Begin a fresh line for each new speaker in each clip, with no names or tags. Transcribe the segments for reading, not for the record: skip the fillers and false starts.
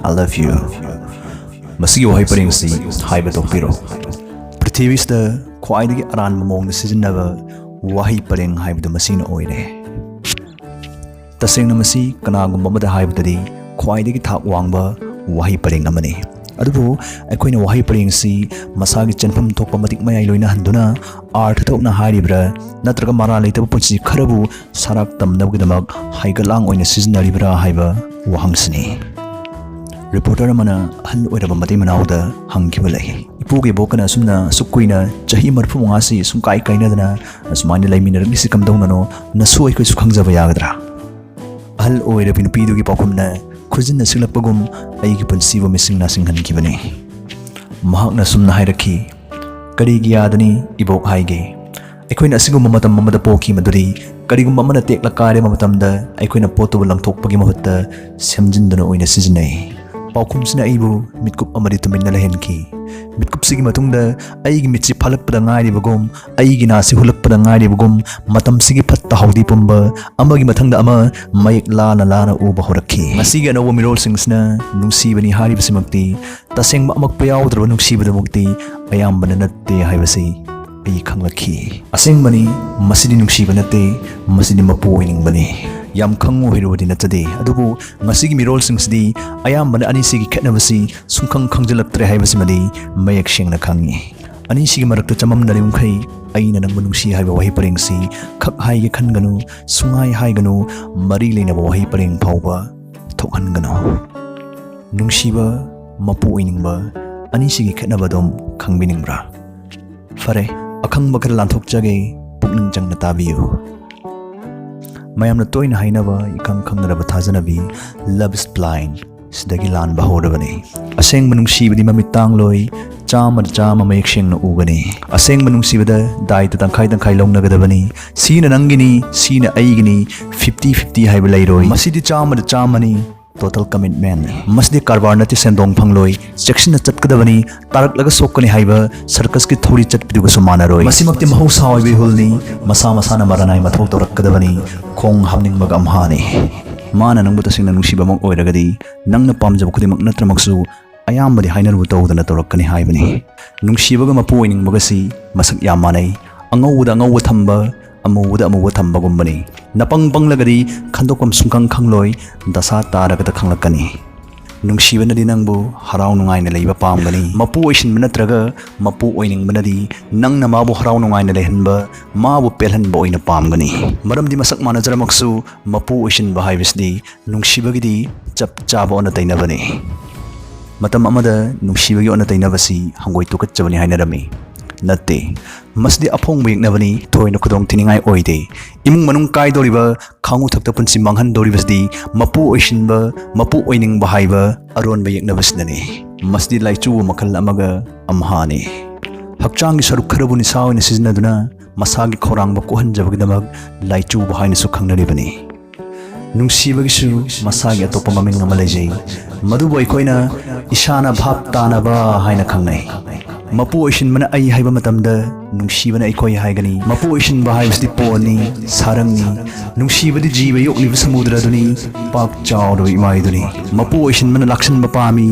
I love you. Masigi wahai parengsi haiba tokpiro. Prithivista khwaidagi aranba mawngda sijinnaba wahai pareng haibadu masina oire. Tasengna masi kanagumba amada haibadadi khwaidagi thak wangba wahai pareng amani. Adubu aikoina wahai parengsi masagi chanfam thokpa matik mayai loina handuna artha thokna hairibra natraga mara leitaba punchi kharabu sarak tamnabgidamak haigalang oina sijinnaribra haiba wahangsini. Reporter amana hal oiraba mati manauda hangkiba lai. Ipuge bokana sumna sukuina chahi marfu mangasi sumkai kainadana asmani laiminaragisi kamdaunano nasu aikoi sukhangjaba yagadra. Hal oirabi nupidugi pakhumna khujinna silapagum aigi punsiba misingna singhankibani. Mahakna sumna hairaki karigi yadani ibok haige. Aikoina asigumba matam amada poki maduri karigumba amana tekla kare matamda aikoina potuba langthokpagi mahutta semjinduna oina sijinai. Paukumsina aibu mitkup amadi tuminna lahenki. Mitkup sigi matungda aigi mitsi phalakpada ngairibagum aigi nasi hulakpada ngairibagum matam sigi phatta haudi pumba amagi mathangda ama mayek lana uba horakhi. Masigi anawa mirol singsna nungsibani haribasimukti tasengma amak payawdraba nungsibadamukti ayambana natte haibasi ai khanglakhi. Asengmani masidi nungsiba natte masidi mapu oiningbani. Yam khangu hirubadi natade adubu ngasigi mirol singsdi ayambana anisigi khetnabasi sungkhang khangjalaktre haibasimadi mayak sengna khangi. Anisigi marakta chamamnarimkhai aina nangba nungsi haiba wahi parengsi khak haige khanganu sungai haiganu mari leinaba wahi pareng phauba thokhanganu. Nungsiba mapu oiningba anisigi khetnabadom khangbiningbra. Fare akhangba khara lanthokjage pukning changna tabiyu. Mayamna toina hainaba ikang khangnaraba thajanabi love is blind sidagi lanba horabani. Aseng manungsibadi mamitang loi chama mayek sengna ugani. Aseng manungsibada daita tangkai longnagadabani. Sina nangini sina aigini 50-50 haiba lairoi. Masidi chama ni total commitment. Masdi karbar nati sendong phangloi section chatkadabani taraklaga sokkani haiba circus ki thori chatpiduga sumanaroi. Masimakti mahausa oibe hulni masa na maranai mathok torakkadabani khong hamning mag amhani. Mana nangbu tasingna nungsiba mong oiragadi nangna pamjaba khudimak natramaksu ayambadi hainarubu tawdana torakkani haibani. Nungsibaga mapu oiningmagasi masak yam manai. Angawuda thamba amuda thambagumani. Napang panglagadi khandokam sungkang khangloi dasa taragada khanglakani. Nungsibana di nangbu haraw nungai na leiba pamgani. Mapu oisinba natraga mapu oiningbanadi nangna mabu haraw nungai na lehanba mabu pelhanba oina pamgani. Maramdi masak manajaramaksu mapu oisinba haibisdi nungsibagidi chap chaba ona tainabani. Matam amada nungsibagi ona tainabasi hangoi tukatchabani hainarami. Natte masdi apong buyeknabani thoina khudong tiningai oide. Imung manung kaidoriba khangu thakta punsi manghan doribasdi mapu oisinba mapu oiningba haiba aronba yeknabasnani. Masdi laichu makhal amaga amhani. Hakchangi saruk kharabu ni sawina siznaduna masagi khorangba kohanjabagdamak laichu bahaina su khangnaribani. Nungsibagisu masagi atopa maming ama leijai. Madubo aikoina isana bhap tanaba haina khangnai. Mapu oisinbana ai haiba matamda nungsibana aikoi haigani. Mapu oisinba haibasdi poni sarangni nungsibadi jiba yokliba samudraduni pak chawdo imaiduni. Mapu oisinbana laksanba pami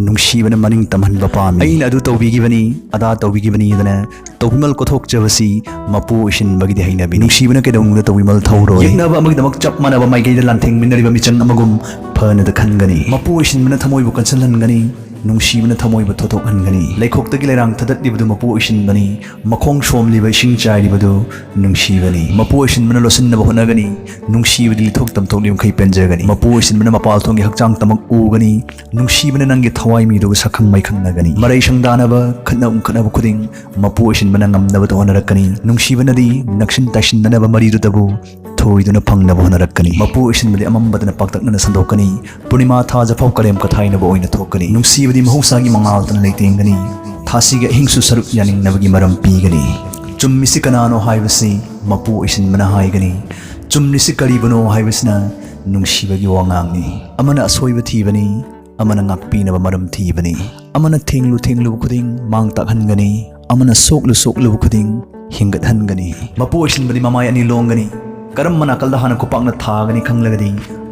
nungsibana maning tamhanba pami. Aina adu tawbigibani ada tawbigibani dana tawbimal kothokjabasi mapu oisinbagidi hainabi. Nungsibana kedongda tawbimal thawro yeknaba amagdamak chap manaba maigaida lantheng minariba michang amagum phana da khangani. Mapu oisinbana thamoibu kansalhangani nungsibana thamoiba thothokhanggani. Laikhoktagi lairang thadatlibadu mapu oisinbani makhong somliba ising chairibadu nungsibani. Mapu oisinbana losinaba honagani nungsibadi lithok tamthoklim khai penjagani. Mapu oisinbana mapal thonggi hakchang tamak ugani nungsibana nanggi thawai miduga sakhang mai khangnagani. Marai sangdanaba khatnaba khuding mapu oisinbana ngamnaba honarakani. Nungsibana di naksin taisindanaba maridudabu thoiduna phangnaba honarakani. Mapu oisinbadi amambadana paktaknana sandokani. Purnima thaja phau karem kathainaba oina thokani. Nungsibadi mahusagi mangaltana leitengani. Thasiga hingsu saruk yaningnabagi maram pigani. Chummisi kanano haibasi mapu oisinbana haigani. Chummisi karibano haibasna nungsibagi wangangni. Amana asoiba thibani amana ngakpinaba maram thibani. Amana thenglu khuding mangtakhangani. Amana soklu khuding hingathanggani. Mapu oisinbadi mamai ani longani Karam manakal da hana kupang na thagani khanglagadi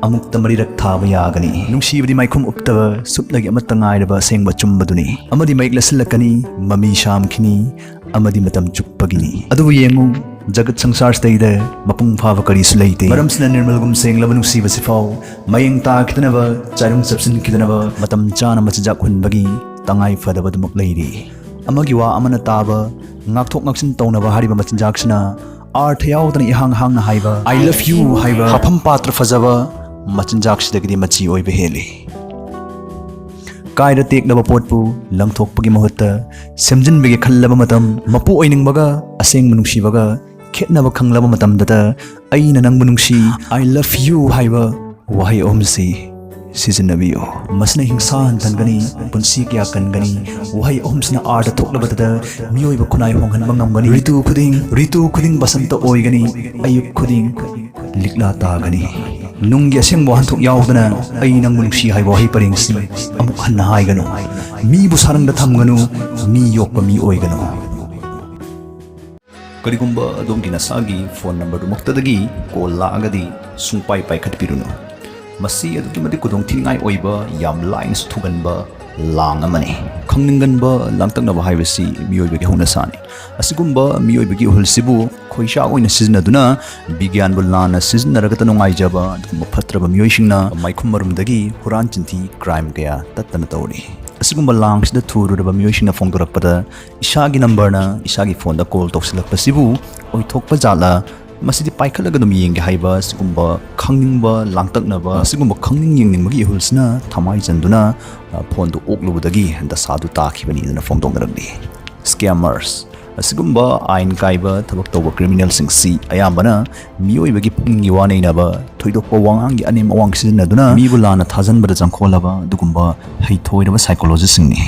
amuk tamarirak thaba yagani nungsibadi maikhum uptaba suplagi amatta ngairaba sengba chumbaduni amadi maik lasilakani mami shamkhini amadi matam chuppagini adubu yengu jagat sangsar staida mapung phava kari sulaite maramsna nirmalgum senglaba nungsiba sifau mayeng ta khitanaba chairung sapsin khitanaba matam chana machajak hunbagi tangai fadaba dumak leiri amagi wa amana taba ngakthok ngaksin tawnaba hariba machinjaksina arth yaudana ihang hang na haiba I love you haiba hafam patra fazaba machinjaksidagidi machi oiba heli kaida teklaba potpu langthokpagi mahutta semjinbege khallaba matam mapu oiningbaga aseng manungsibaga khetnaba khanglaba matam data aina nang manungsi I love you haiba wahai omsi sizinnabiyo masna hingsa hantangani punsi kya kangani wahai omsna arda thoklaba data mioiba khunai honghanba ngamgani ritu khuding basanta oigani ayuk khuding likla tagani nunggi asengbo hanthok yaudana ai nang munungsi haibo hai parengsi amuk hanna haiganu mi bu sarangda thamganu mi yokpa mi oiganu karigumba adomgi nasagi phone number du maktadagi call la agadi sungpai pai khatpirunu masi adugi madi kudong thingai oiba yam lines thuganba lang amani khangninganba langtaknaba haibasi mioibagi honasani asigumba mioibagi hulsibu khoisha oina siznaduna bigyan bulana siznaragata nungaijaba dum phatraba mioisingna maikhum marumdagi huran chinthi crime kaya tattana tawri asigumba langsida thururaba mioisingna phongdorakpada isagi number na isagi phone da call toksilakpasibu oithokpa jala masidi paikalaga dum yenge haiba sigumba khangningba langtaknaba sigumba khangning yengningmagi hulsna thamai chanduna phone du oklubudagi da sadu takhibani dana phongdongdaragdi scammers asigumba ain kaiba thabak tawba criminal singsi ayambana mioibagi pungni waneina thoidokpa wangangi anem awang sizinaduna mibulana thajanbada jangkholaba dugumba haithoiraba psychologist singni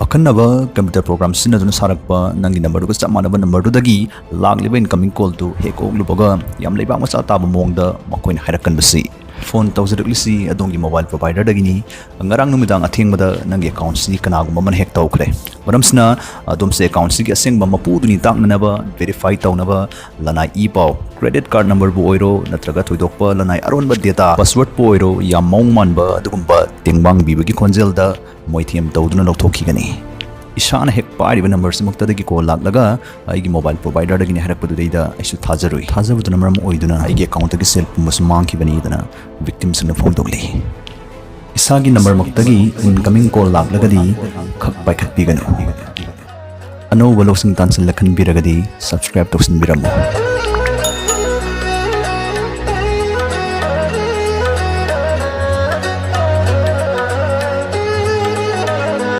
akanaba computer program sinaduna sarakpa nangi number du chamanaba number du dagi lagliba incoming call tu hekoglubaga yam leibang macha taba mongda makoin hairakkan basi phone tawjaraklisi adongi mobile provider dagini ngarang numidang athengmada nangi account si kanagumba man hack tawkhre maramsna adomse account si asengba mapuduni taknanaba verify tawnaba lanai e-paw credit card number bu oiro natraga thoidokpa lanai aronba data password bu oiro yam mongmanba adugumba tengbang bibagi khonjelda moithiam tawduna lokthokigani isana hek pairiba number simuktadagi call laklaga aigi mobile provider dagini harakpadu deida aisu thajarui thajabudu number mo oiduna aigi account dagi self musmang kibani dana victim singna phone dogli isagi number maktagi incoming call laklagadi khak paikhat biganu ano walosing tansan lakhan biragadi subscribe toksin biramu